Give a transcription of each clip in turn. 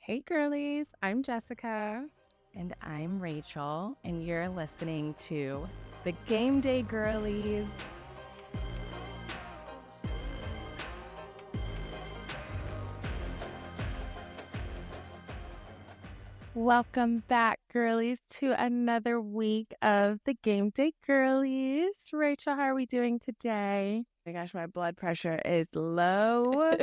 Hey girlies, I'm Jessica. And I'm Rachel, and you're listening to the Game Day Girlies. Welcome back, girlies, to another week of the Game Day Girlies. Rachel, how are we doing today? Oh my gosh, my blood pressure is low,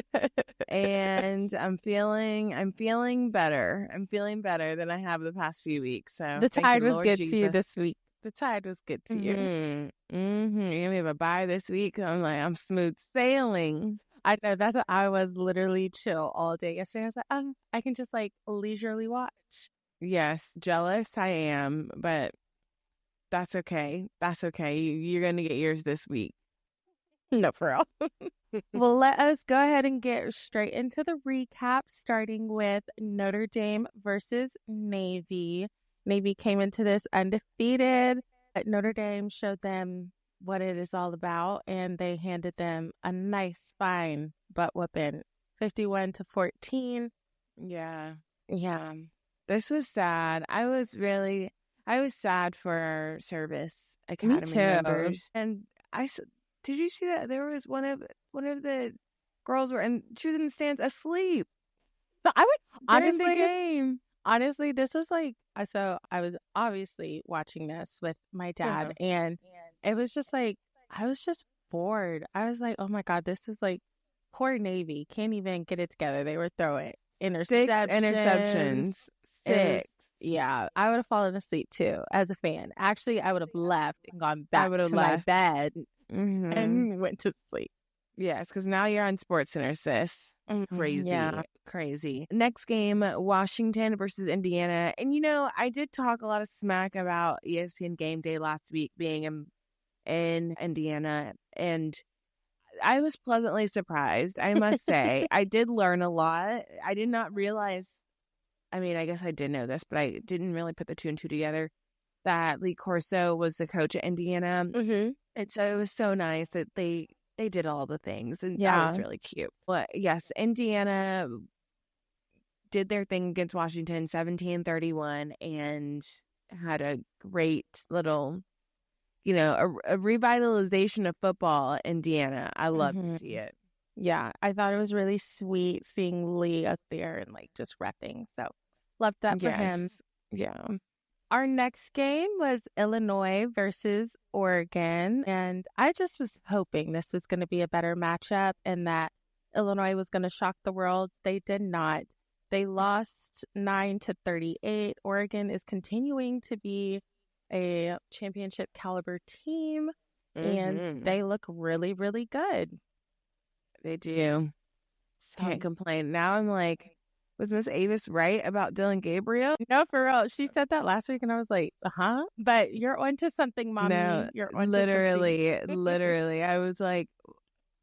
and I'm feeling better. I'm feeling better than I have the past few weeks. So The tide was Lord good Jesus. to you this week. The tide was good to you. We have a bye this week. I'm smooth sailing. I know, that's what I was, literally chill all day yesterday. I was like, I can just leisurely watch. Yes, jealous I am, but that's okay. That's okay. You're gonna get yours this week. No, for real. Well, let us go ahead and get straight into the recap, starting with Notre Dame versus Navy. Navy came into this undefeated. Notre Dame showed them what it is all about, and they handed them a nice, fine butt whooping, 51-14. Yeah. Yeah. This was sad. I was sad for our service academy too. members. And did you see that there was one of the girls she was in the stands asleep But I would during the game. Honestly, this was so I was obviously watching this with my dad, and it was just I was just bored. I was like, oh my God, this is poor Navy. Can't even get it together. They were throwing interceptions. 6 interceptions. 6. Yeah, I would have fallen asleep too as a fan. Actually, I would have left and gone back to my bed and went to sleep. Yes, because now you're on SportsCenter, sis. Crazy. Yeah. Crazy. Next game, Washington versus Indiana. And, I did talk a lot of smack about ESPN Gameday last week being in Indiana. And I was pleasantly surprised, I must say. I did learn a lot. I did not realize, I guess I did know this, but I didn't really put the 2 and 2 together, that Lee Corso was the coach at Indiana. And so it was so nice that they did all the things, and that was really cute. But yes, Indiana did their thing against Washington 17-31 and had a great little, a revitalization of football. Indiana, I love to see it. Yeah, I thought it was really sweet seeing Lee up there and just repping. So loved that for him. Yeah. Our next game was Illinois versus Oregon, and I just was hoping this was going to be a better matchup and that Illinois was going to shock the world. They did not. They lost 9-38. Oregon is continuing to be a championship caliber team, and they look really, really good. They do. Can't complain. Now I'm like, was Miss Avis right about Dylan Gabriel? No, for real. She said that last week, and I was like, but you're onto something, Mommy. No, you're onto literally. I was like,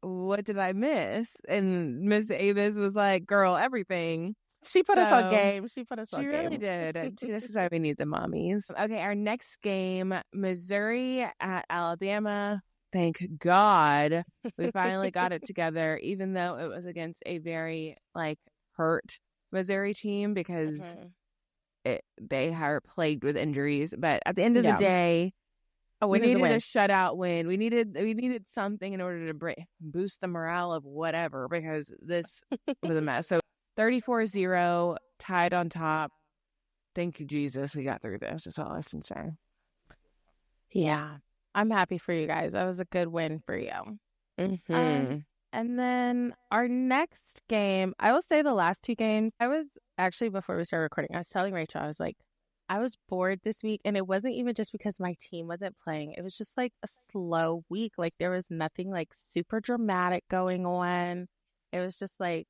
what did I miss? And Miss Avis was like, girl, everything. She put us on game. She really did. This is why we need the mommies. Okay, our next game, Missouri at Alabama. Thank God we finally got it together, even though it was against a very hurt Missouri team because they are plagued with injuries. But at the end of the day, we needed a shutout win. We needed something in order to boost the morale of whatever, because this was a mess. So 34-0, tied on top. Thank you, Jesus. We got through this. That's all I can say. Yeah. I'm happy for you guys. That was a good win for you. And then our next game, I will say the last 2 games, I was actually, before we started recording, I was telling Rachel, I was like, I was bored this week. And it wasn't even just because my team wasn't playing. It was just a slow week. There was nothing super dramatic going on. It was just an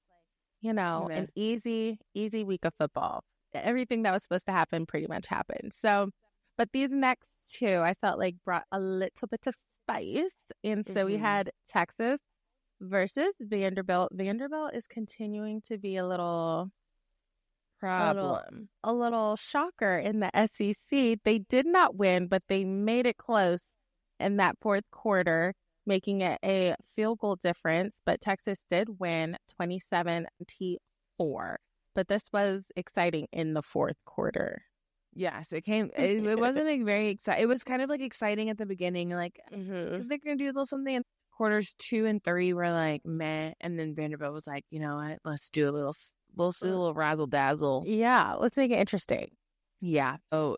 easy week of football. Everything that was supposed to happen pretty much happened. So, but these next 2, I felt brought a little bit of spice. And so we had Texas versus Vanderbilt. Vanderbilt is continuing to be a little problem, a little shocker in the SEC. They did not win, but they made it close in that 4th quarter, making it a field goal difference. But Texas did win 27-4. but this was exciting in the fourth quarter. Yes, it wasn't like very exciting. It was kind of like exciting at the beginning, like they're gonna do a little something. And quarters 2 and 3 were like meh, and then Vanderbilt was like, you know what, let's do a little razzle dazzle. Yeah, let's make it interesting. Yeah, so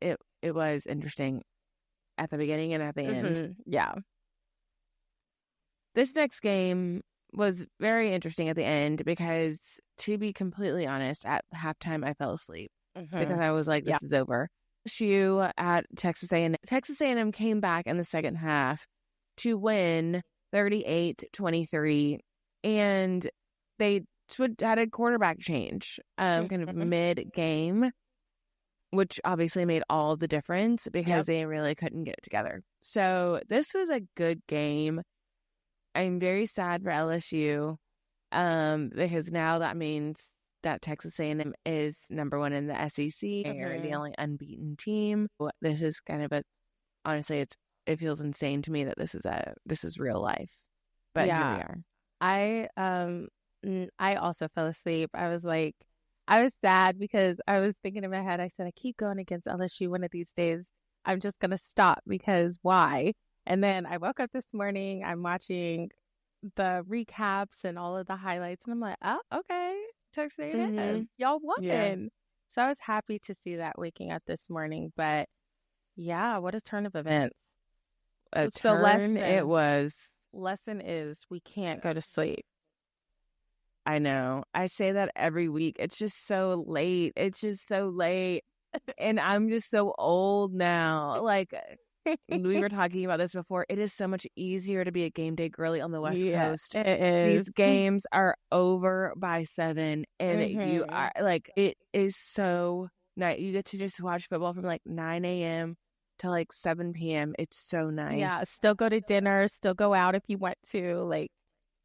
it was interesting at the beginning and at the end. Yeah. This next game was very interesting at the end because, to be completely honest, at halftime I fell asleep because I was like, this is over. LSU at Texas A&M. Texas A&M came back in the second half to win 38-23, and they had a quarterback change kind of mid-game, which obviously made all the difference because they really couldn't get it together. So this was a good game. I'm very sad for LSU because now that means that Texas A&M is number 1 in the SEC. They're the only unbeaten team. This is kind of honestly, it feels insane to me that this is real life. But here we are. I also fell asleep. I was sad because I was thinking in my head, I said, I keep going against LSU one of these days. I'm just going to stop because why? And then I woke up this morning, I'm watching the recaps and all of the highlights, and I'm like, oh, okay, Texas A&M, y'all won. Yeah. So I was happy to see that waking up this morning. But yeah, what a turn of events. It was. Lesson is we can't go to sleep. I know. I say that every week. It's just so late. And I'm just so old now. Like, we were talking about this before. It is so much easier to be a game day girly on the West Coast. It is. These games are over by 7, and you are like, it is so nice. You get to just watch football from like 9 a.m. to like 7 p.m. It's so nice. Yeah, still go to dinner, still go out if you want to, like,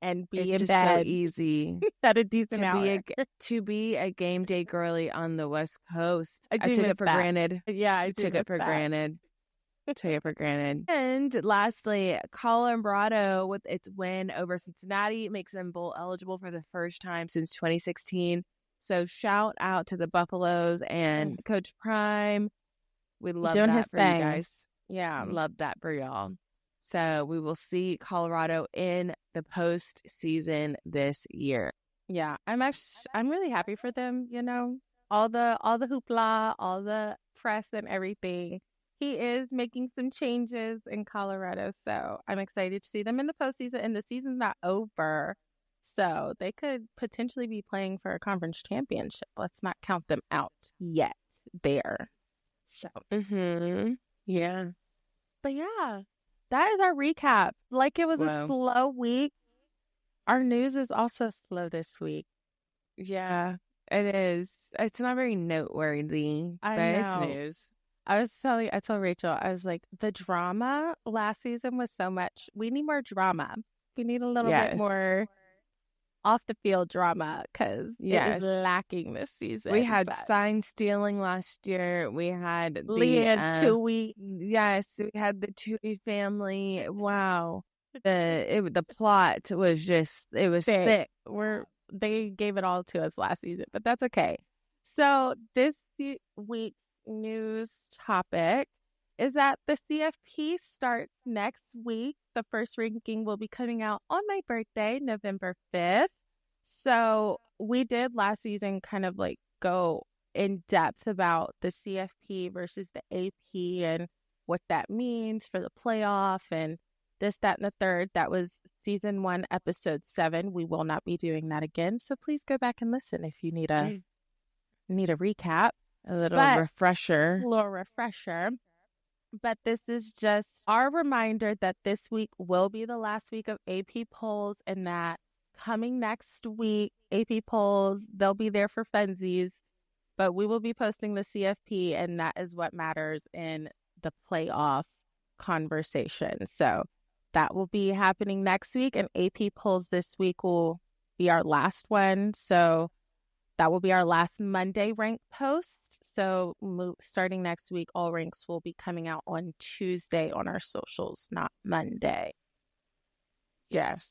and be in bed. So easy at a decent hour. To be a game day girly on the West Coast. I took it for granted. Yeah, I took it for granted. Take it for granted. And lastly, Colorado with its win over Cincinnati makes them bowl eligible for the first time since 2016. So shout out to the Buffaloes and Coach Prime. We love that for you guys. Yeah, love that for y'all. So we will see Colorado in the postseason this year. Yeah, I'm really happy for them. You know, all the hoopla, all the press and everything. He is making some changes in Colorado, so I'm excited to see them in the postseason. And the season's not over, so they could potentially be playing for a conference championship. Let's not count them out yet. There. So. Yeah. But yeah, that is our recap. Like, it was a slow week. Our news is also slow this week. Yeah, it is. It's not very noteworthy, but it's news. I told Rachel, I was like, the drama last season was so much. We need more drama. We need a little bit more off the field drama because it is lacking this season. We had sign stealing last year. We had Tui. Yes, we had the Tui family. Wow. The plot was just, it was thick. They gave it all to us last season, but that's okay. So this week's news topic is that the CFP starts next week. The first ranking will be coming out on my birthday, November 5th. So we did last season kind of like go in depth about the CFP versus the AP and what that means for the playoff and this, that, and the third. That was season 1, episode 7. We will not be doing that again. So please go back and listen if you need a recap. A little refresher. But this is just our reminder that this week will be the last week of AP polls, and that coming next week, AP polls, they'll be there for funsies, but we will be posting the CFP, and that is what matters in the playoff conversation. So that will be happening next week, and AP polls this week will be our last one. So that will be our last Monday rank post. So starting next week, all ranks will be coming out on Tuesday on our socials, not Monday. Yes.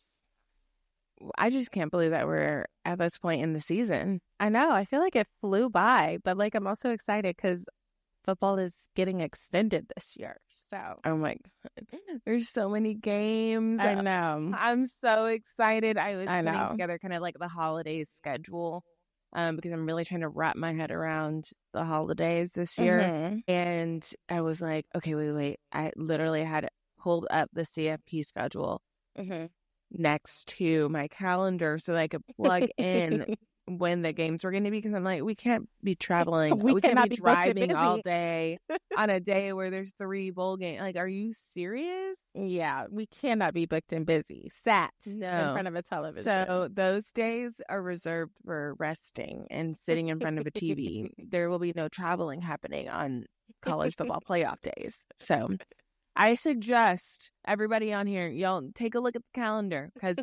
I just can't believe that we're at this point in the season. I know. I feel like it flew by, but like I'm also excited because football is getting extended this year. So oh my God, there's so many games. I know. I'm so excited. I was putting know. together kind of like the holidays schedule because I'm really trying to wrap my head around the holidays this year. And I was like, okay, wait. I literally had pulled up the CFP schedule next to my calendar so that I could plug in when the games were going to be, because I'm like, we can't be traveling. We can't be driving all day on a day where there's 3 bowl games. Like, are you serious? Yeah, we cannot be booked and busy, sat in front of a television. So those days are reserved for resting and sitting in front of a TV. There will be no traveling happening on college football playoff days. So I suggest everybody on here, y'all take a look at the calendar because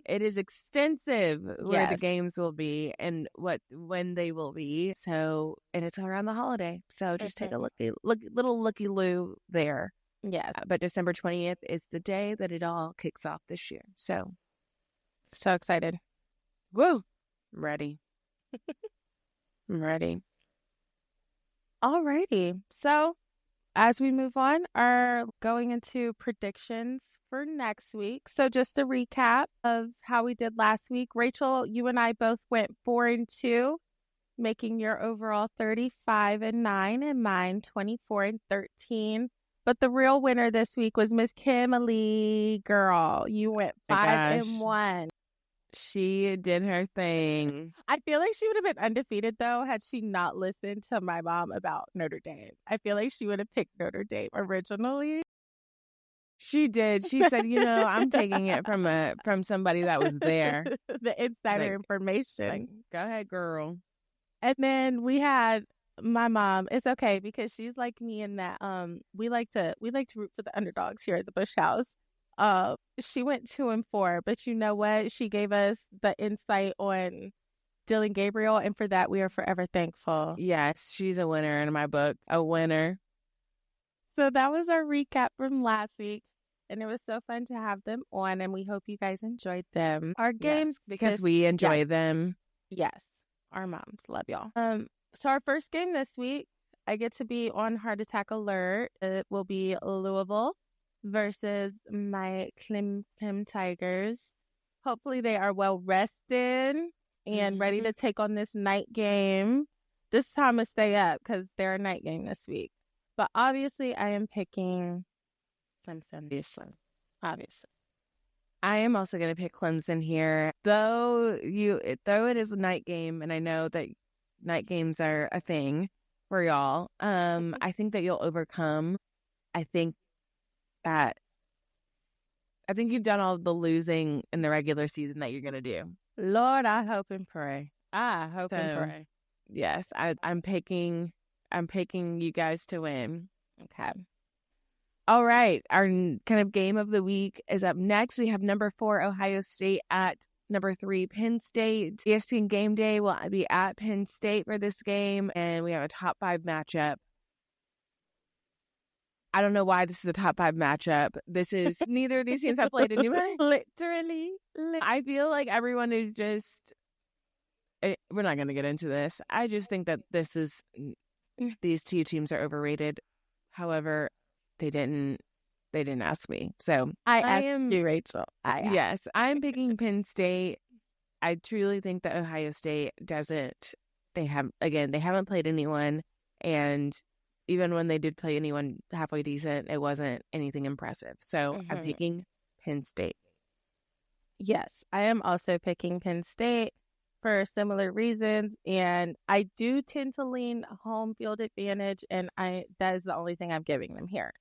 it is extensive where the games will be and when they will be. So, and it's around the holiday. So just take a little looky-loo there. Yeah. But December 20th is the day that it all kicks off this year. So excited. Woo! I'm ready. I'm ready. Alrighty. So as we move on, are going into predictions for next week. So just a recap of how we did last week. Rachel, you and I both went 4-2, making your overall 35-9 and mine 24-13. But the real winner this week was Miss Kimberly. Girl, you went 5-1. She did her thing. I feel like she would have been undefeated, though, had she not listened to my mom about Notre Dame. I feel like she would have picked Notre Dame originally. She did. She said, I'm taking it from somebody that was there. The insider information. Like, go ahead, girl. And then we had my mom. It's okay because she's like me in that we like to root for the underdogs here at the Bush House. She went 2-4, but you know what? She gave us the insight on Dylan Gabriel, and for that we are forever thankful. Yes, she's a winner in my book. A winner. So that was our recap from last week, and it was so fun to have them on, and we hope you guys enjoyed them. Our games, because we enjoy them. Yes, our moms love y'all. So our first game this week, I get to be on Heart Attack Alert. It will be Louisville versus my Clemson Tigers. Hopefully they are well rested and ready to take on this night game. This time to stay up because they're a night game this week. But obviously I am picking Clemson. Obviously. I am also going to pick Clemson here. Though it is a night game, and I know that night games are a thing for y'all, I think that you'll overcome. I think you've done all the losing in the regular season that you're going to do. Lord, I hope and pray. And pray. Yes, I'm picking you guys to win. Okay. All right. Our kind of game of the week is up next. We have number 4, Ohio State at number 3, Penn State. ESPN Gameday will be at Penn State for this game, and we have a top 5 matchup. I don't know why this is a top 5 matchup. This is neither of these teams have played anyway. Literally. I feel like everyone is just. We're not going to get into this. I just think that these two teams are overrated. However, they didn't ask me. So I asked you, Rachel. Yes, I'm picking Penn State. I truly think that Ohio State doesn't. They haven't played anyone, and even when they did play anyone halfway decent, it wasn't anything impressive. So I'm picking Penn State. Yes, I am also picking Penn State for similar reasons, and I do tend to lean home field advantage, and that is the only thing I'm giving them here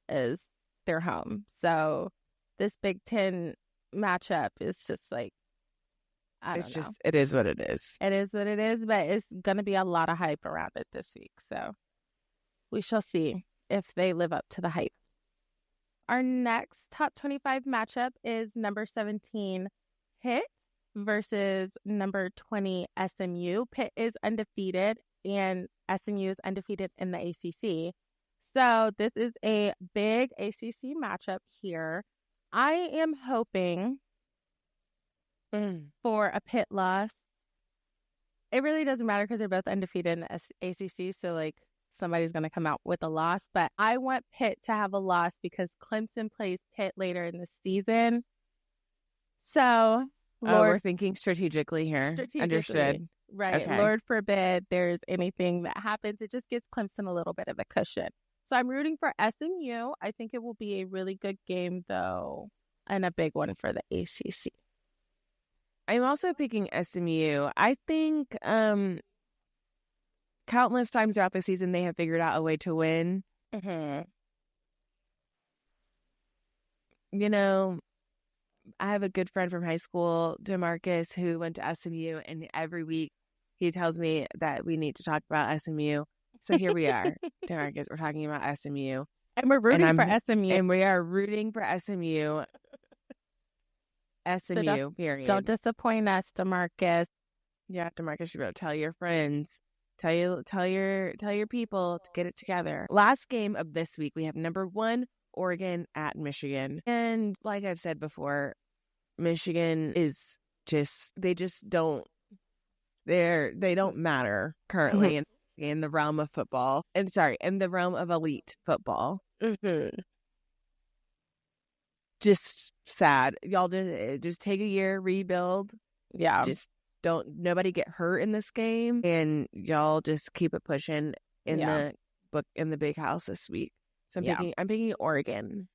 is their home. So this Big Ten matchup is just like, I don't know. It is what it is. It is what it is, but it's going to be a lot of hype around it this week. So we shall see if they live up to the hype. Our next top 25 matchup is number 17 Pitt versus number 20 SMU. Pitt is undefeated and SMU is undefeated in the ACC. So this is a big ACC matchup here. I am hoping for a Pitt loss. It really doesn't matter because they're both undefeated in the ACC, so like somebody's going to come out with a loss. But I want Pitt to have a loss because Clemson plays Pitt later in the season. So, we're thinking strategically here. Understood. Right. Okay. Lord forbid there's anything that happens. It just gives Clemson a little bit of a cushion. So I'm rooting for SMU. I think it will be a really good game, though, and a big one for the ACC. I'm also picking SMU. I think countless times throughout the season they have figured out a way to win. Mm-hmm. You know, I have a good friend from high school, DeMarcus, who went to SMU, and every week he tells me that we need to talk about SMU. So here we are, DeMarcus. We're talking about SMU. And we're rooting for SMU. And we are rooting for SMU. SMU, so period. Don't disappoint us, DeMarcus. Yeah, DeMarcus, you better tell your friends. Tell your people to get it together. Last game of this week, we have number 1, Oregon at Michigan. And like I've said before, Michigan is they don't matter currently in the realm of football. And in the realm of elite football. Mm-hmm. Just sad. Y'all just take a year, rebuild. Yeah. Just nobody get hurt in this game, and y'all just keep it pushing in the big house this week. So I'm picking Oregon.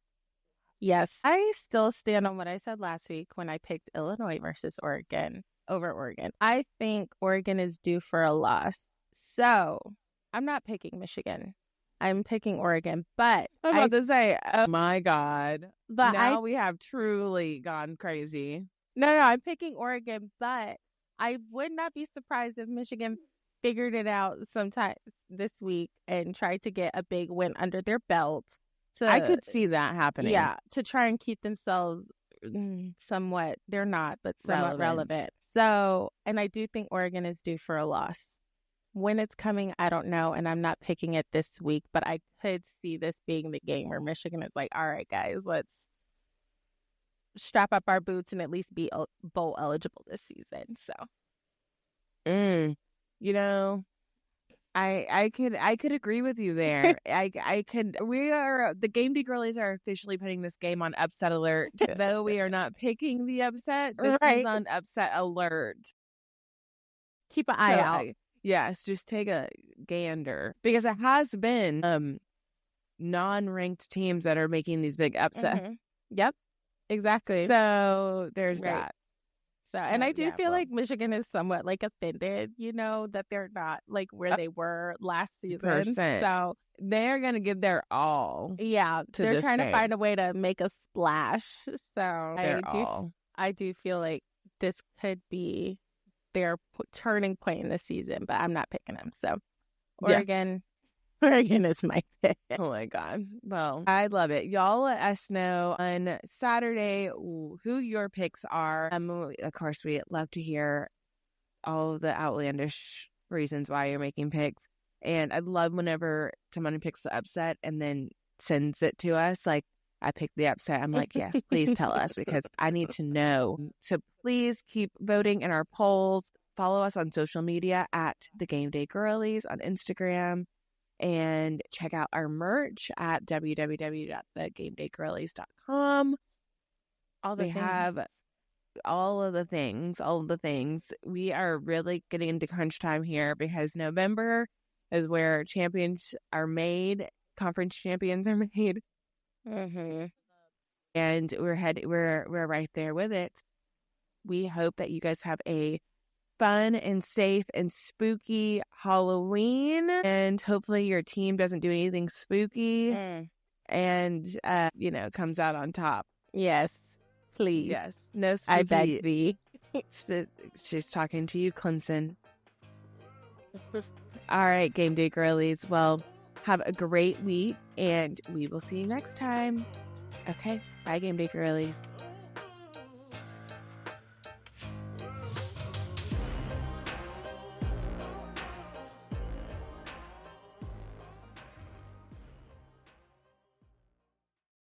Yes, I still stand on what I said last week when I picked Illinois versus Oregon over Oregon. I think Oregon is due for a loss. So I'm not picking Michigan. I'm picking Oregon, but I'm about to say, oh my God. But now we have truly gone crazy. No, I'm picking Oregon, but I would not be surprised if Michigan figured it out sometime this week and tried to get a big win under their belt. I could see that happening. Yeah, to try and keep themselves somewhat, they're not, but somewhat relevant. So, and I do think Oregon is due for a loss. When it's coming, I don't know, and I'm not picking it this week, but I could see this being the game where Michigan is like, all right, guys, let's strap up our boots and at least be bowl eligible this season. So, you know, I could agree with you there. The Game Day girlies are officially putting this game on upset alert, though we are not picking the upset. This is on upset alert. Keep an eye out. Yes, just take a gander, because it has been non-ranked teams that are making these big upsets. Mm-hmm. Yep, exactly. So there's that. So, and I do feel like Michigan is somewhat like offended, that they're not like where they were last season. So they're going to give their all. Yeah, they're trying to find a way to make a splash. So I do feel like this could be their turning point in the season, but I'm not picking them. So Oregon is my pick. Oh my God. Well, I love it. Y'all let us know on Saturday who your picks are. Of course, we love to hear all the outlandish reasons why you're making picks. And I love whenever someone picks the upset and then sends it to us. Like, I picked the upset. I'm like, yes, please tell us, because I need to know. So please keep voting in our polls. Follow us on social media at the Game Day Girlies on Instagram, and check out our merch at www.thegamedaygirlies.com. We have all of the things. We are really getting into crunch time here, because November is where champions are made. Conference champions are made. Mm-hmm. And we're right there with it. We hope that you guys have a fun and safe and spooky Halloween, and hopefully your team doesn't do anything spooky and comes out on top. Yes, please. Yes, no spooky. I beg thee. She's talking to you, Clemson. All right, Game Day girlies. Well, have a great week, and we will see you next time. Okay, bye, Game Day girlies.